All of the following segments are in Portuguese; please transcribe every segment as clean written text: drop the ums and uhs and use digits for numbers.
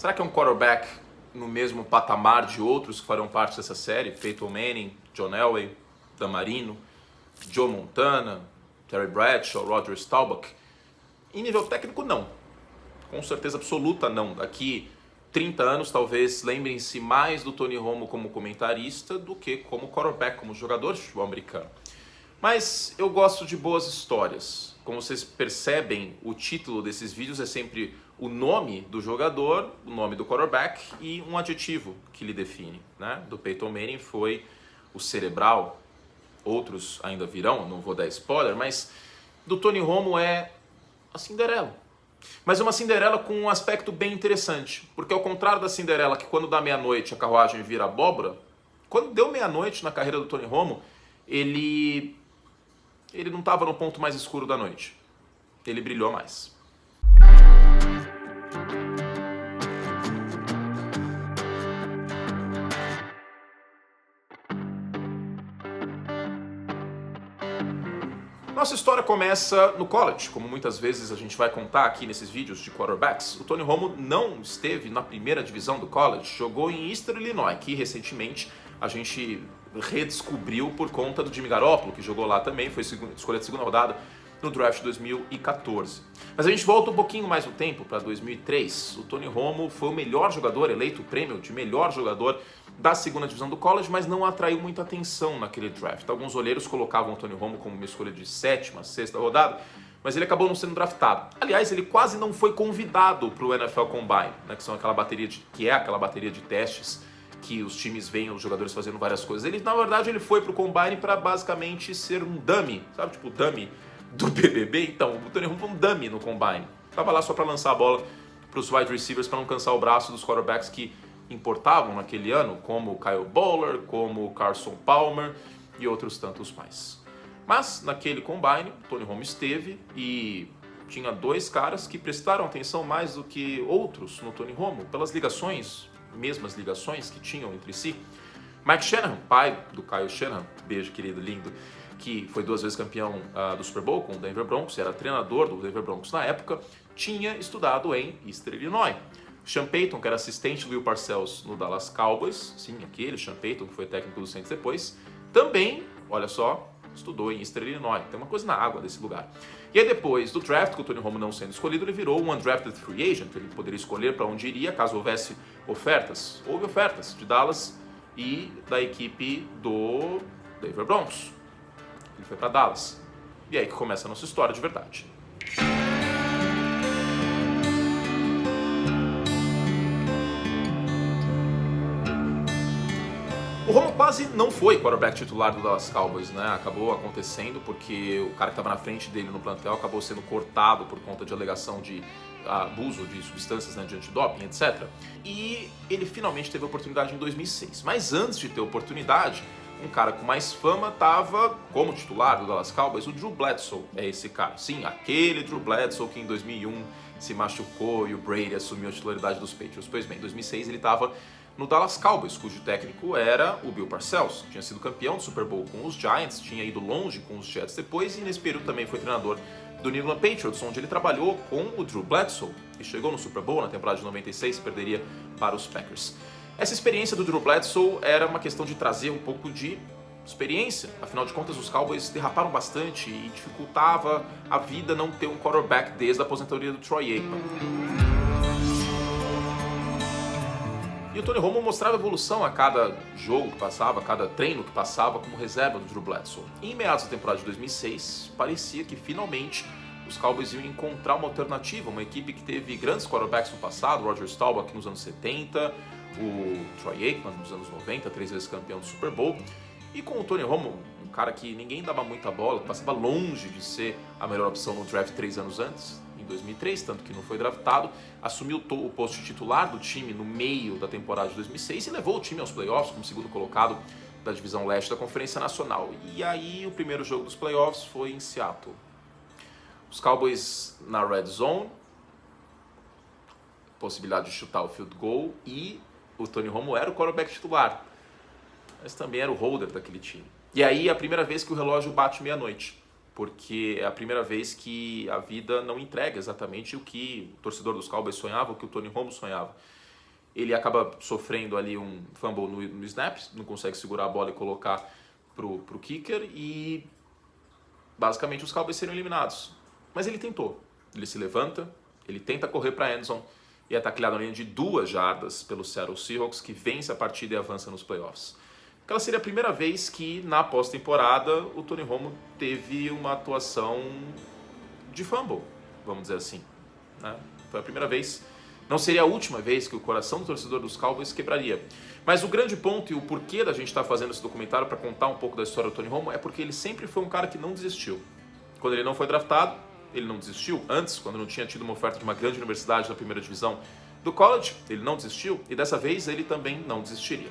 Será que é um quarterback no mesmo patamar de outros que farão parte dessa série? Peyton Manning, John Elway, Dan Marino, Joe Montana, Terry Bradshaw, Roger Staubach? Em nível técnico, não. Com certeza absoluta, não. Daqui 30 anos, talvez lembrem-se mais do Tony Romo como comentarista do que como quarterback, como jogador de futebol americano. Mas eu gosto de boas histórias. Como vocês percebem, o título desses vídeos é sempre o nome do jogador, o nome do quarterback e um adjetivo que lhe define, né? Do Peyton Manning foi o cerebral, outros ainda virão, não vou dar spoiler, mas do Tony Romo é a Cinderela. Mas é uma Cinderela com um aspecto bem interessante, porque ao contrário da Cinderela, que quando dá meia-noite a carruagem vira abóbora, quando deu meia-noite na carreira do Tony Romo, ele não estava no ponto mais escuro da noite. Ele brilhou mais. Nossa história começa no college, como muitas vezes a gente vai contar aqui nesses vídeos de quarterbacks. O Tony Romo não esteve na primeira divisão do college, jogou em Eastern Illinois, que recentemente a gente redescobriu por conta do Jimmy Garoppolo, que jogou lá também, foi escolha de segunda rodada no draft de 2014. Mas a gente volta um pouquinho mais no tempo, para 2003. O Tony Romo foi o melhor jogador, eleito o prêmio de melhor jogador da segunda divisão do college, mas não atraiu muita atenção naquele draft. Alguns olheiros colocavam o Tony Romo como uma escolha de sétima, sexta rodada, mas ele acabou não sendo draftado. Aliás, ele quase não foi convidado para o NFL Combine, né, que é aquela bateria de testes que os times veem os jogadores fazendo várias coisas. Ele, na verdade, ele foi para o Combine para basicamente ser um dummy, sabe, tipo o dummy do BBB. Então, o Tony Romo foi um dummy no Combine. Tava lá só para lançar a bola para os wide receivers, para não cansar o braço dos quarterbacks que importavam naquele ano, como o Kyle Bowler, como o Carson Palmer e outros tantos mais. Mas naquele combine, o Tony Romo esteve e tinha dois caras que prestaram atenção mais do que outros no Tony Romo, pelas mesmas ligações que tinham entre si. Mike Shanahan, pai do Kyle Shanahan, beijo querido, lindo, que foi 2 vezes campeão do Super Bowl com o Denver Broncos, era treinador do Denver Broncos na época, tinha estudado em Eastern Illinois. Sean Payton, que era assistente do Bill Parcells no Dallas Cowboys, sim, aquele Sean Payton, que foi técnico do Saints depois, também, olha só, estudou em Eastern Illinois. Tem uma coisa na água desse lugar. E aí depois do draft, com o Tony Romo não sendo escolhido, ele virou um undrafted free agent. Ele poderia escolher para onde iria, caso houvesse ofertas. Houve ofertas de Dallas e da equipe do Denver Broncos. Ele foi para Dallas. E aí que começa a nossa história de verdade. O Romo quase não foi quarterback titular do Dallas Cowboys, né? Acabou acontecendo porque o cara que estava na frente dele no plantel acabou sendo cortado por conta de alegação de abuso de substâncias, né, de antidoping, etc. E ele finalmente teve a oportunidade em 2006. Mas antes de ter a oportunidade, um cara com mais fama estava como titular do Dallas Cowboys, o Drew Bledsoe é esse cara. Sim, aquele Drew Bledsoe que em 2001 se machucou e o Brady assumiu a titularidade dos Patriots. Pois bem, em 2006 ele estava no Dallas Cowboys, cujo técnico era o Bill Parcells, tinha sido campeão do Super Bowl com os Giants, tinha ido longe com os Jets depois e nesse período também foi treinador do New England Patriots, onde ele trabalhou com o Drew Bledsoe e chegou no Super Bowl na temporada de 96, perderia para os Packers. Essa experiência do Drew Bledsoe era uma questão de trazer um pouco de experiência, afinal de contas os Cowboys derraparam bastante e dificultava a vida não ter um quarterback desde a aposentadoria do Troy Aikman. E o Tony Romo mostrava evolução a cada jogo que passava, a cada treino que passava como reserva do Drew Bledsoe. E em meados da temporada de 2006, parecia que finalmente os Cowboys iam encontrar uma alternativa, uma equipe que teve grandes quarterbacks no passado, Roger Staubach nos anos 70, o Troy Aikman nos anos 90, 3 vezes campeão do Super Bowl, e com o Tony Romo, um cara que ninguém dava muita bola, passava longe de ser a melhor opção no draft 3 anos antes, em 2003, tanto que não foi draftado, assumiu o posto de titular do time no meio da temporada de 2006 e levou o time aos playoffs como segundo colocado da divisão leste da Conferência Nacional. E aí o primeiro jogo dos playoffs foi em Seattle. Os Cowboys na red zone, possibilidade de chutar o field goal e o Tony Romo era o quarterback titular, mas também era o holder daquele time. E aí é a primeira vez que o relógio bate meia-noite, porque é a primeira vez que a vida não entrega exatamente o que o torcedor dos Cowboys sonhava, o que o Tony Romo sonhava. ele acaba sofrendo ali um fumble no snap, não consegue segurar a bola e colocar pro kicker e basicamente os Cowboys seriam eliminados. Mas ele tentou, ele se levanta, ele tenta correr para a endzone e é tacleado na linha de 2 jardas pelo Seattle Seahawks, que vence a partida e avança nos playoffs. Aquela seria a primeira vez que na pós-temporada o Tony Romo teve uma atuação de fumble, vamos dizer assim, né? Foi a primeira vez. Não seria a última vez que o coração do torcedor dos Cowboys quebraria. Mas o grande ponto e o porquê da gente estar fazendo esse documentário para contar um pouco da história do Tony Romo é porque ele sempre foi um cara que não desistiu. Quando ele não foi draftado, ele não desistiu. Antes, quando não tinha tido uma oferta de uma grande universidade na primeira divisão do college, ele não desistiu. E dessa vez ele também não desistiria.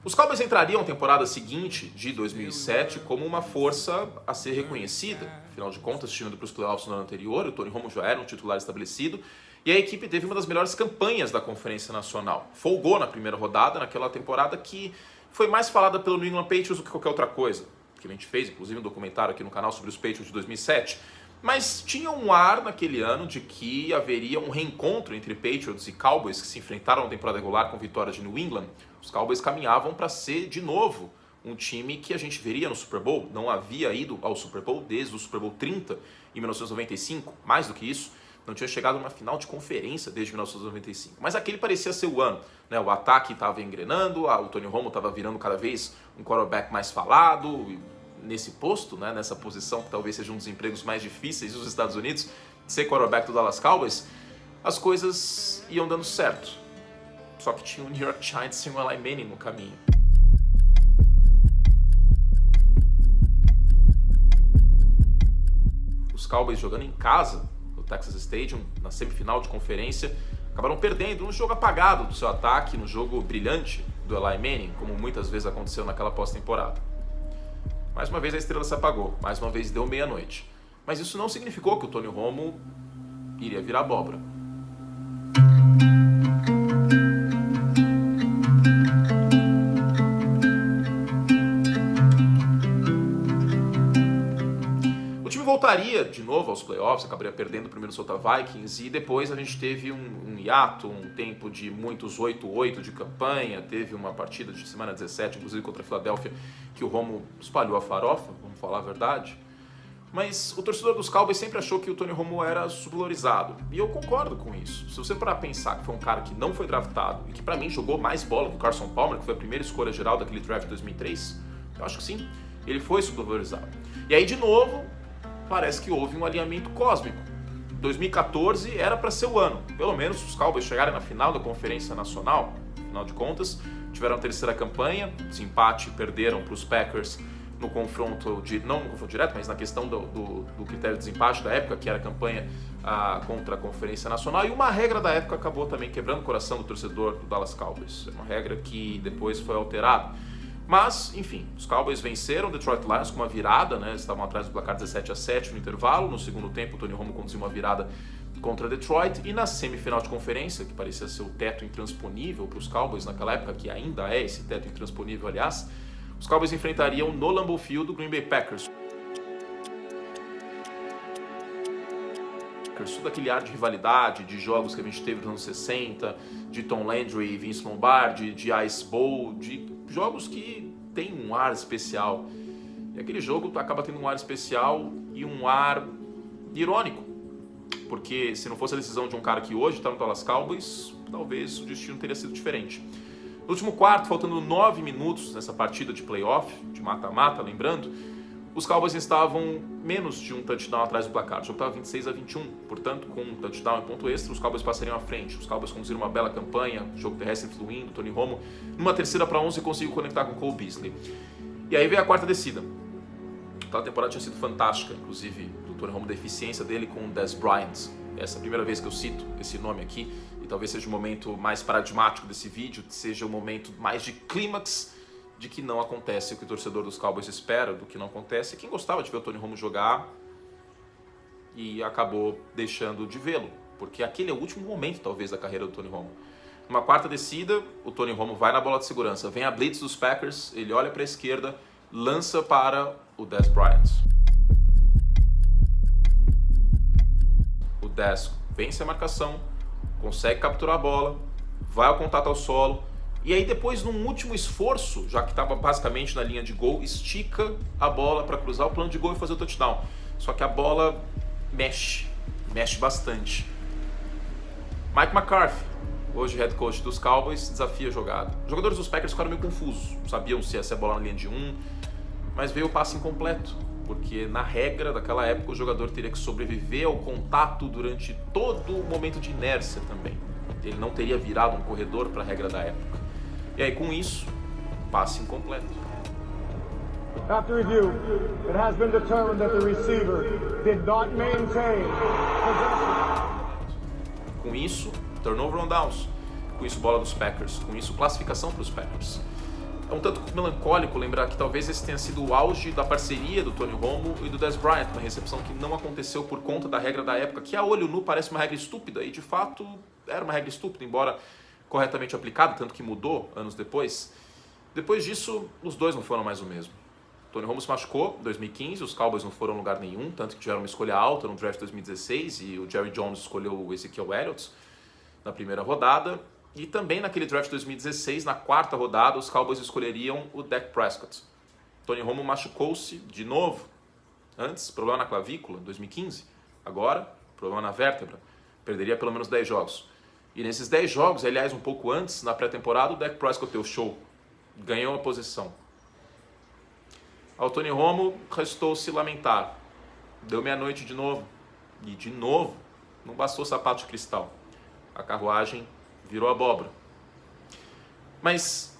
Os Cowboys entrariam na temporada seguinte, de 2007, como uma força a ser reconhecida. Afinal de contas, tinham ido para os playoffs no ano anterior, o Tony Romo já era um titular estabelecido, e a equipe teve uma das melhores campanhas da Conferência Nacional. Folgou na primeira rodada, naquela temporada que foi mais falada pelo New England Patriots do que qualquer outra coisa. Que a gente fez, inclusive, um documentário aqui no canal sobre os Patriots de 2007. Mas tinha um ar naquele ano de que haveria um reencontro entre Patriots e Cowboys que se enfrentaram na temporada regular com vitórias de New England. Os Cowboys caminhavam para ser, de novo, um time que a gente veria no Super Bowl. Não havia ido ao Super Bowl desde o Super Bowl 30, em 1995. Mais do que isso, não tinha chegado numa final de conferência desde 1995. Mas aquele parecia ser o ano, né? O ataque estava engrenando, o Tony Romo estava virando cada vez um quarterback mais falado, nesse posto, né, nessa posição que talvez seja um dos empregos mais difíceis dos Estados Unidos, ser quarterback do Dallas Cowboys, as coisas iam dando certo. Só que tinha o New York Giants sem o Eli Manning no caminho. Os Cowboys jogando em casa, no Texas Stadium, na semifinal de conferência, acabaram perdendo num jogo apagado do seu ataque, no jogo brilhante do Eli Manning, como muitas vezes aconteceu naquela pós-temporada. Mais uma vez a estrela se apagou, mais uma vez deu meia-noite. Mas isso não significou que o Tony Romo iria virar abóbora. O time voltaria de novo aos playoffs, acabaria perdendo o primeiro Minnesota Vikings e depois a gente teve um hiato, um tempo de muitos 8-8 de campanha, teve uma partida de semana 17, inclusive contra a Filadélfia, que o Romo espalhou a farofa, vamos falar a verdade. Mas o torcedor dos Cowboys sempre achou que o Tony Romo era subvalorizado, e eu concordo com isso. Se você parar a pensar que foi um cara que não foi draftado e que pra mim jogou mais bola que o Carson Palmer, que foi a primeira escolha geral daquele draft de 2003, eu acho que sim, ele foi subvalorizado. E aí de novo, parece que houve um alinhamento cósmico. 2014 era para ser o ano. Pelo menos os Cowboys chegaram na final da Conferência Nacional. Afinal de contas, tiveram a terceira campanha, desempate, perderam para os Packers no confronto, não no confronto direto, mas na questão do critério de desempate da época, que era a campanha contra a Conferência Nacional. E uma regra da época acabou também quebrando o coração do torcedor do Dallas Cowboys. É uma regra que depois foi alterada. Mas, enfim, os Cowboys venceram o Detroit Lions com uma virada, né? Eles estavam atrás do placar 17-7 no intervalo. No segundo tempo, o Tony Romo conduziu uma virada contra Detroit. E na semifinal de conferência, que parecia ser o teto intransponível para os Cowboys naquela época, que ainda é esse teto intransponível, aliás, os Cowboys enfrentariam no Lambeau Field o Green Bay Packers. Tudo aquele ar de rivalidade, de jogos que a gente teve nos anos 60, de Tom Landry e Vince Lombardi, de Ice Bowl, de jogos que tem um ar especial. E aquele jogo acaba tendo um ar especial e um ar irônico. Porque se não fosse a decisão de um cara que hoje está no Dallas Cowboys, talvez o destino teria sido diferente. No último quarto, faltando 9 minutos nessa partida de playoff, de mata-mata, lembrando, os Cowboys estavam menos de um touchdown atrás do placar. O jogo estava 26-21, portanto, com um touchdown em ponto extra, os Cowboys passariam à frente. Os Cowboys conduziram uma bela campanha, jogo terrestre fluindo, Tony Romo, numa terceira para 11, conseguiu conectar com Cole Beasley. E aí veio a quarta descida. Aquela temporada tinha sido fantástica, inclusive, do Tony Romo, da eficiência dele com o Dez Bryant. Essa é a primeira vez que eu cito esse nome aqui, e talvez seja o momento mais paradigmático desse vídeo, seja o momento mais de clímax de que não acontece o que o torcedor dos Cowboys espera, do que não acontece. Quem gostava de ver o Tony Romo jogar e acabou deixando de vê-lo, porque aquele é o último momento, talvez, da carreira do Tony Romo. Numa quarta descida, o Tony Romo vai na bola de segurança, vem a blitz dos Packers, ele olha para a esquerda lança para o Dez Bryant. O Dez vence a marcação, consegue capturar a bola, vai ao contato ao solo, e aí depois, num último esforço, já que estava basicamente na linha de gol, estica a bola para cruzar o plano de gol e fazer o touchdown. Só que a bola mexe bastante. Mike McCarthy, hoje head coach dos Cowboys, desafia a jogada. Os jogadores dos Packers ficaram meio confusos, não sabiam se ia ser a bola na linha de 1, mas veio o passe incompleto, porque na regra daquela época o jogador teria que sobreviver ao contato durante todo o momento de inércia também. Ele não teria virado um corredor para a regra da época. E aí, com isso, passe incompleto. After review, it has been determined that the receiver did not maintain possession. Com isso, turnover on downs. Com isso, bola dos Packers. Com isso, classificação para os Packers. É um tanto melancólico lembrar que talvez esse tenha sido o auge da parceria do Tony Romo e do Dez Bryant, uma recepção que não aconteceu por conta da regra da época, que a olho nu parece uma regra estúpida, e de fato era uma regra estúpida, embora corretamente aplicada, tanto que mudou anos depois. Depois disso, os dois não foram mais o mesmo. Tony Romo se machucou em 2015, os Cowboys não foram a lugar nenhum, tanto que tiveram uma escolha alta no draft 2016 e o Jerry Jones escolheu o Ezekiel Elliott na primeira rodada. E também naquele draft 2016, na quarta rodada, os Cowboys escolheriam o Dak Prescott. Tony Romo machucou-se de novo. Antes, problema na clavícula, 2015. Agora, problema na vértebra. Perderia pelo menos 10 jogos. E nesses 10 jogos, aliás, um pouco antes, na pré-temporada, o Dak Prescott deu show. Ganhou a posição. Ao Tony Romo, restou se lamentar. Deu meia-noite de novo. E de novo, não bastou sapato de cristal. A carruagem virou abóbora. Mas,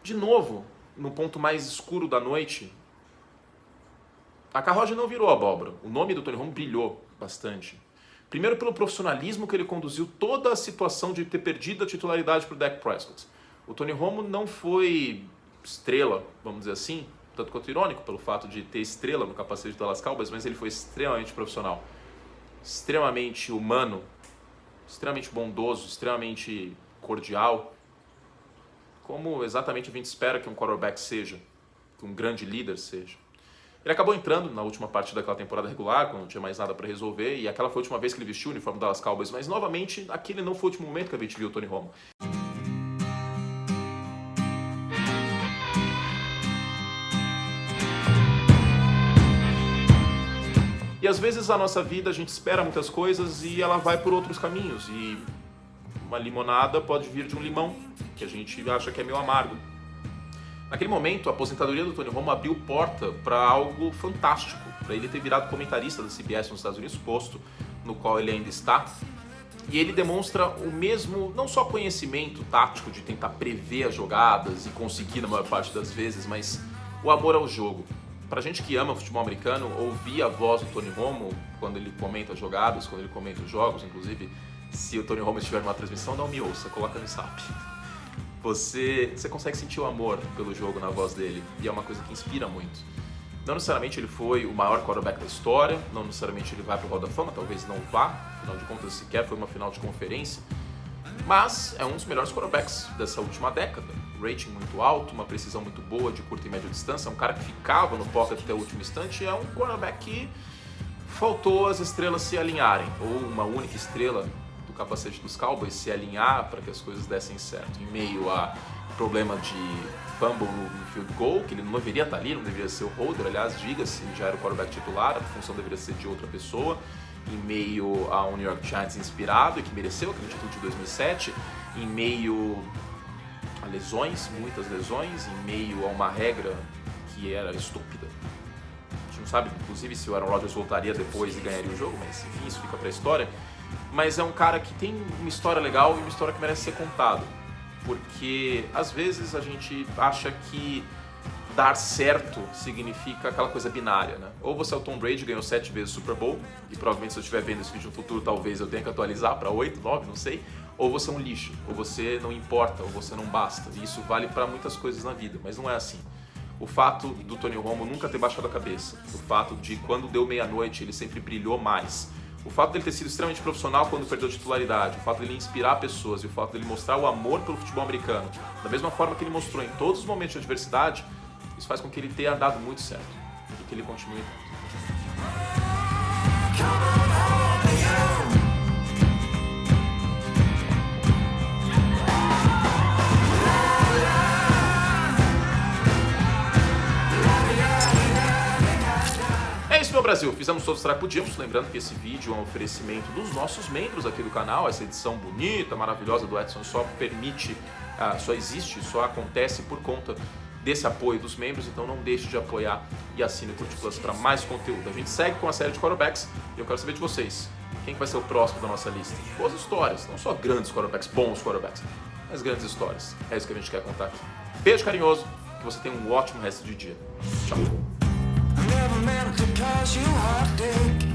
de novo, no ponto mais escuro da noite, a carruagem não virou abóbora. O nome do Tony Romo brilhou bastante. Primeiro pelo profissionalismo que ele conduziu toda a situação de ter perdido a titularidade para o Dak Prescott. O Tony Romo não foi estrela, vamos dizer assim, tanto quanto irônico pelo fato de ter estrela no capacete do Dallas Cowboys, mas ele foi extremamente profissional, extremamente humano, extremamente bondoso, extremamente cordial, como exatamente a gente espera que um quarterback seja, que um grande líder seja. Ele acabou entrando na última parte daquela temporada regular, quando não tinha mais nada para resolver, e aquela foi a última vez que ele vestiu o uniforme do Dallas Cowboys, mas novamente, aquele não foi o último momento que a gente viu o Tony Romo. E às vezes a nossa vida, a gente espera muitas coisas e ela vai por outros caminhos, e uma limonada pode vir de um limão, que a gente acha que é meio amargo. Naquele momento, a aposentadoria do Tony Romo abriu porta para algo fantástico, para ele ter virado comentarista da CBS nos Estados Unidos, posto no qual ele ainda está. E ele demonstra o mesmo, não só conhecimento tático de tentar prever as jogadas e conseguir na maior parte das vezes, mas o amor ao jogo. Pra gente que ama futebol americano, ouvir a voz do Tony Romo quando ele comenta as jogadas, quando ele comenta os jogos, inclusive, se o Tony Romo estiver numa transmissão, não me ouça, coloca no zap. Você consegue sentir o amor pelo jogo na voz dele, e é uma coisa que inspira muito. Não necessariamente ele foi o maior quarterback da história, não necessariamente ele vai pro Hall da Fama, talvez não vá, afinal de contas sequer foi uma final de conferência, mas é um dos melhores quarterbacks dessa última década. Rating muito alto, uma precisão muito boa de curta e média distância, é um cara que ficava no pocket até o último instante, é um quarterback que faltou as estrelas se alinharem, ou uma única estrela do capacete dos Cowboys se alinhar para que as coisas dessem certo, em meio a problema de fumble no field goal, que ele não deveria estar ali, não deveria ser o holder, aliás, diga-se, ele já era o quarterback titular, a função deveria ser de outra pessoa, em meio a um New York Giants inspirado e que mereceu aquele título de 2007, em meio a lesões, muitas lesões, em meio a uma regra que era estúpida. A gente não sabe, inclusive, se o Aaron Rodgers voltaria depois e ganharia o jogo, mas enfim, isso fica para a história. Mas é um cara que tem uma história legal e uma história que merece ser contada, porque às vezes a gente acha que dar certo significa aquela coisa binária, né? Ou você é o Tom Brady, ganhou 7 vezes o Super Bowl, e provavelmente se eu estiver vendo esse vídeo no futuro, talvez eu tenha que atualizar para 8, 9, não sei. Ou você é um lixo, ou você não importa, ou você não basta. E isso vale para muitas coisas na vida, mas não é assim. O fato do Tony Romo nunca ter baixado a cabeça, o fato de quando deu meia-noite ele sempre brilhou mais, o fato dele ter sido extremamente profissional quando perdeu a titularidade, o fato dele inspirar pessoas e o fato dele mostrar o amor pelo futebol americano, da mesma forma que ele mostrou em todos os momentos de adversidade, Isso faz com que ele tenha dado muito certo e que ele continue dando. É isso, meu Brasil. Fizemos todos os que podíamos. Lembrando que esse vídeo é um oferecimento dos nossos membros aqui do canal. Essa edição bonita, maravilhosa do Edson só acontece por conta desse apoio dos membros. Então não deixe de apoiar e assine o Curte Plus para mais conteúdo. A gente segue com a série de quarterbacks e eu quero saber de vocês. Quem vai ser o próximo da nossa lista? Boas histórias, não só grandes quarterbacks, bons quarterbacks, mas grandes histórias. É isso que a gente quer contar aqui. Beijo carinhoso, que você tenha um ótimo resto de dia. Tchau. Never meant to cause you heartache.